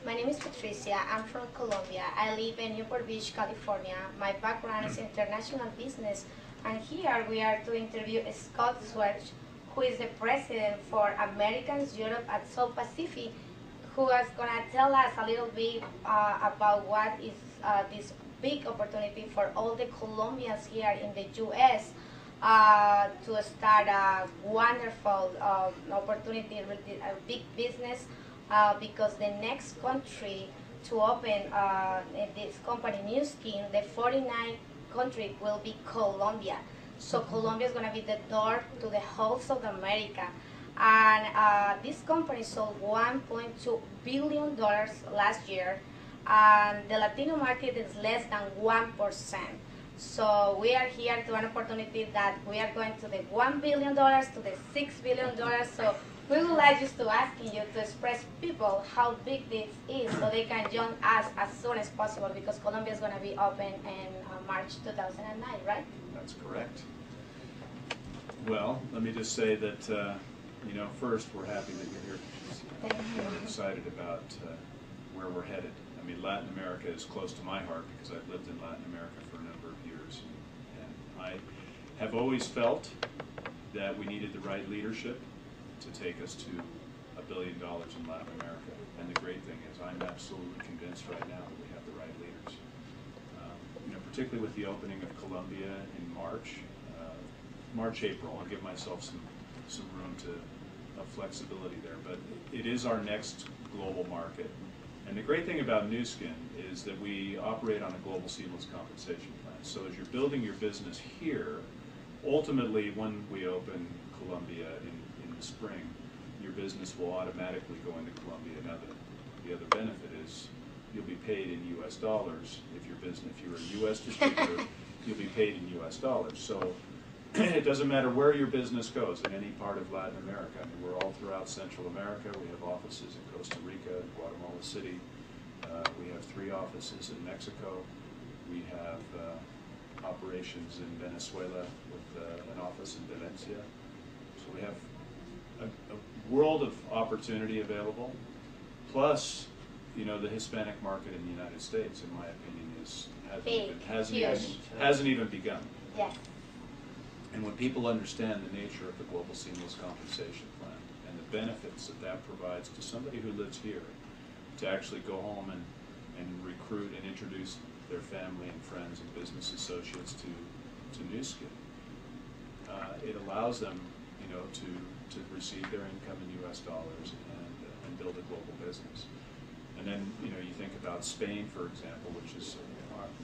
My name is Patricia. I'm from Colombia. I live in Newport Beach, California. My background is international business, and here we are to interview Scott Schewerdt, who is the president for Americans Europe and South Pacific, who is going to tell us a little bit about what is this big opportunity for all the Colombians here in the U.S. To start a wonderful opportunity, a big business, because the next country to open this company, NuSkin, the 49th country will be Colombia. So Colombia is going to be the door to the whole South America. And this company sold $1.2 billion last year, and the Latino market is less than 1%. So we are here to an opportunity that we are going to the $1 billion to the $6 billion. So we would like just to asking you to express people how big this is so they can join us as soon as possible, because Colombia is going to be open in March 2009, right? That's correct. Well, let me just say that, first, we're happy that you're here. Thank you. We're excited about where we're headed. I mean, Latin America is close to my heart because I've lived in Latin America for a number of years. And I have always felt that we needed the right leadership to take us to $1 billion in Latin America. And the great thing is I'm absolutely convinced right now that we have the right leaders. Particularly with the opening of Colombia in March, April. I'll give myself some room of flexibility there. But it is our next global market. And the great thing about NuSkin is that we operate on a global seamless compensation plan. So as you're building your business here, ultimately when we open Colombia in the spring, your business will automatically go into Colombia. Now the other benefit is you'll be paid in U.S. dollars. If you're a U.S. distributor, you'll be paid in U.S. dollars. So it doesn't matter where your business goes in any part of Latin America. I mean, we're all throughout Central America. We have offices in Costa Rica, Guatemala City. We have 3 offices in Mexico. We have operations in Venezuela with an office in Valencia. So we have a world of opportunity available. Plus, the Hispanic market in the United States, in my opinion, hasn't even begun. Yes. And when people understand the nature of the global seamless compensation plan and the benefits that provides to somebody who lives here to actually go home and recruit and introduce their family and friends and business associates to NuSkin, it allows them, to receive their income in U.S. dollars and build a global business. And then, you think about Spain, for example, which is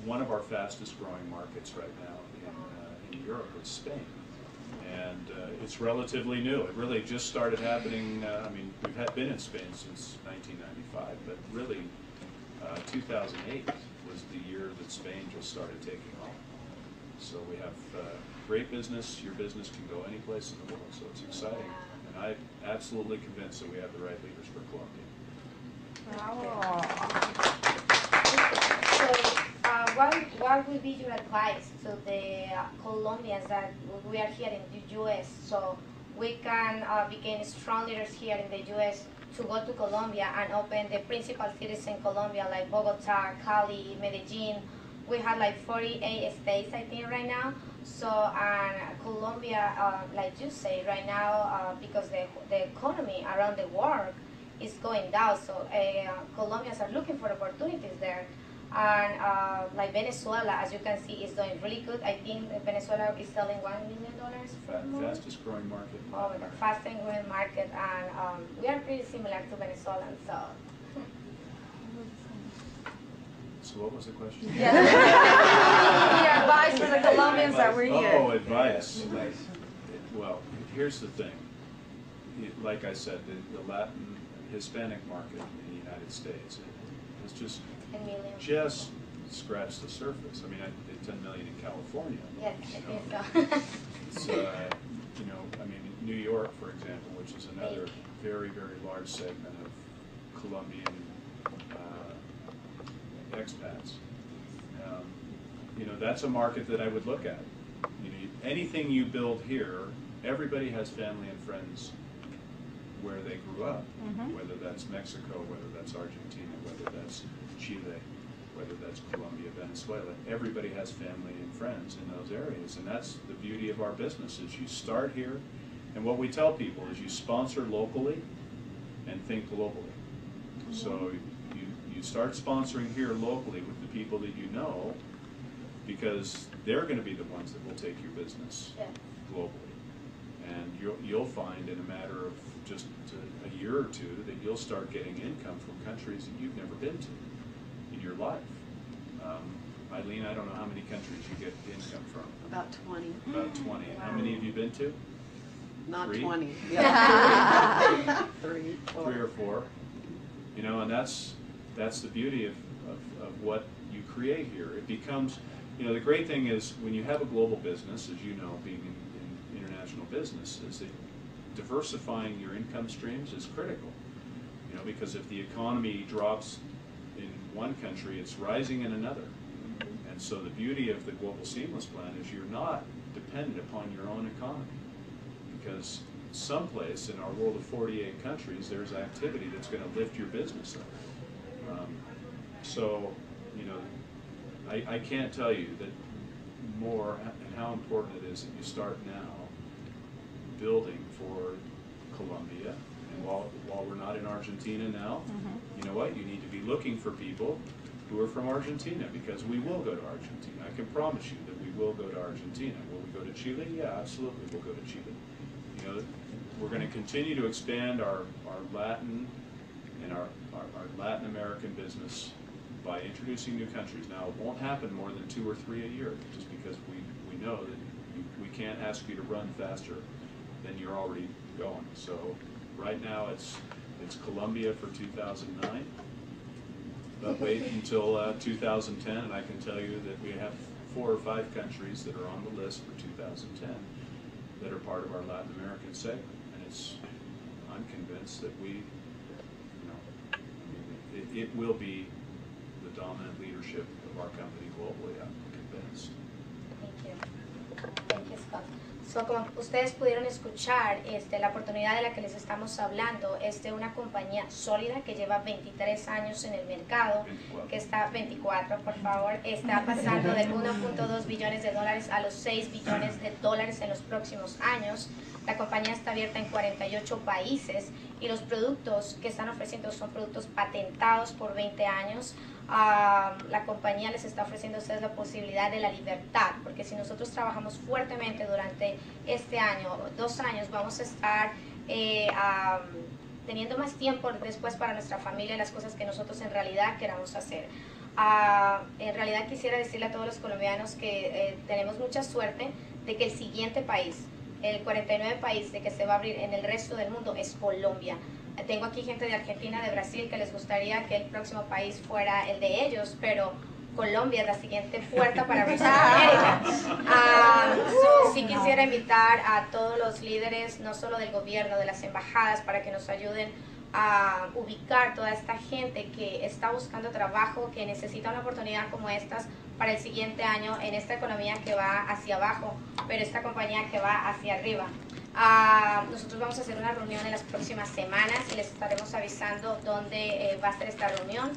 one of our fastest growing markets right now in Europe, is Spain. And it's relatively new. It really just started happening. We've been in Spain since 1995, but really 2008 was the year that Spain just started taking off. So we have great business. Your business can go any place in the world, so it's exciting. And I'm absolutely convinced that we have the right leaders for Colombia. So, what would be your advice to the Colombians that we are here in the U.S. so we can become strong leaders here in the U.S. to go to Colombia and open the principal cities in Colombia like Bogota, Cali, Medellin? We have like 48 states, I think, right now. So, and Colombia, like you say, right now, because the economy around the world is going down, so Colombians are looking for opportunities there. And like Venezuela, as you can see, is doing really good. I think Venezuela is selling $1 million. Fastest growing market. Oh, the fastest growing market, and we are pretty similar to Venezuelans. So. So what was the question? Yeah. The advice for the Colombians that we're here. Oh, advice. Well, here's the thing. Like I said, the Latin Hispanic market in the United States has just scratched the surface. I mean, I did 10 million in California. Yes, I think so. It's, New York, for example, which is another very, very large segment of Colombian expats. That's a market that I would look at. Anything you build here, everybody has family and friends where they grew up, whether that's Mexico, whether that's Argentina, whether that's Chile, whether that's Colombia, Venezuela. Everybody has family and friends in those areas, and that's the beauty of our business, is you start here, and what we tell people is you sponsor locally and think globally. So you start sponsoring here locally with the people that you know, because they're going to be the ones that will take your business globally. And you'll find in a matter of just a year or two that you'll start getting income from countries that you've never been to in your life. Eileen, I don't know how many countries you get income from. About 20. About 20. How many have you been to? Not 3? 20. Yeah. 3, 4. 3 or 4. You know, and that's the beauty of what you create here. It becomes, you know, the great thing is when you have a global business, as you know, being in international business, is that diversifying your income streams is critical. You know, because if the economy drops in one country, it's rising in another. And so the beauty of the Global Seamless Plan is you're not dependent upon your own economy. Because someplace in our world of 48 countries, there's activity that's going to lift your business up. So, you know, I can't tell you that more and how important it is that you start now building for Colombia. And while we're not in Argentina now, you know what? You need to be looking for people who are from Argentina, because we will go to Argentina. I can promise you that we will go to Argentina. Will we go to Chile? Yeah, absolutely, we'll go to Chile. You know, we're going to continue to expand our Latin and our Latin American business by introducing new countries. Now, it won't happen more than 2 or 3 a year, just because we know that we can't ask you to run faster than you're already going. So right now it's Colombia for 2009, but wait until 2010, and I can tell you that we have 4 or 5 countries that are on the list for 2010 that are part of our Latin American segment, and I'm convinced that it will be the dominant leadership of our company globally. I'm convinced. Thank you. Thank you, Scott. So, como ustedes pudieron escuchar, la oportunidad de la que les estamos hablando es de una compañía sólida que lleva 23 años en el mercado, 24. que está 24, por favor, está pasando de 1.2 billones de dólares a los 6 billones de dólares en los próximos años. La compañía está abierta en 48 países y los productos que están ofreciendo son productos patentados por 20 años. La compañía les está ofreciendo a ustedes la posibilidad de la libertad, porque si nosotros trabajamos fuertemente durante este año, 2 años, vamos a estar teniendo más tiempo después para nuestra familia, las cosas que nosotros en realidad queramos hacer. En realidad quisiera decirle a todos los colombianos que tenemos mucha suerte de que el siguiente país, el 49 país de que se va a abrir en el resto del mundo, es Colombia. Tengo aquí gente de Argentina, de Brasil, que les gustaría que el próximo país fuera el de ellos, pero Colombia es la siguiente puerta para abrir América. Sí quisiera invitar a todos los líderes, no solo del gobierno, de las embajadas, para que nos ayuden a ubicar toda esta gente que está buscando trabajo, que necesita una oportunidad como estas para el siguiente año en esta economía que va hacia abajo, pero esta compañía que va hacia arriba. Nosotros vamos a hacer una reunión en las próximas semanas y les estaremos avisando dónde va a ser esta reunión.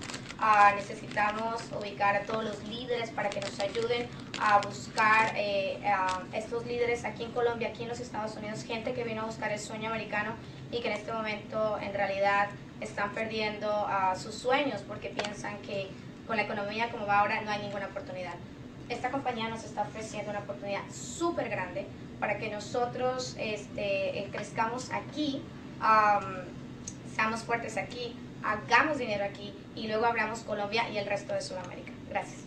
Necesitamos ubicar a todos los líderes para que nos ayuden a buscar estos líderes aquí en Colombia, aquí en los Estados Unidos, gente que vino a buscar el sueño americano y que en este momento en realidad están perdiendo sus sueños porque piensan que con la economía como va ahora no hay ninguna oportunidad. Esta compañía nos está ofreciendo una oportunidad súper grande para que nosotros crezcamos aquí, seamos fuertes aquí, hagamos dinero aquí y luego abramos Colombia y el resto de Sudamérica. Gracias.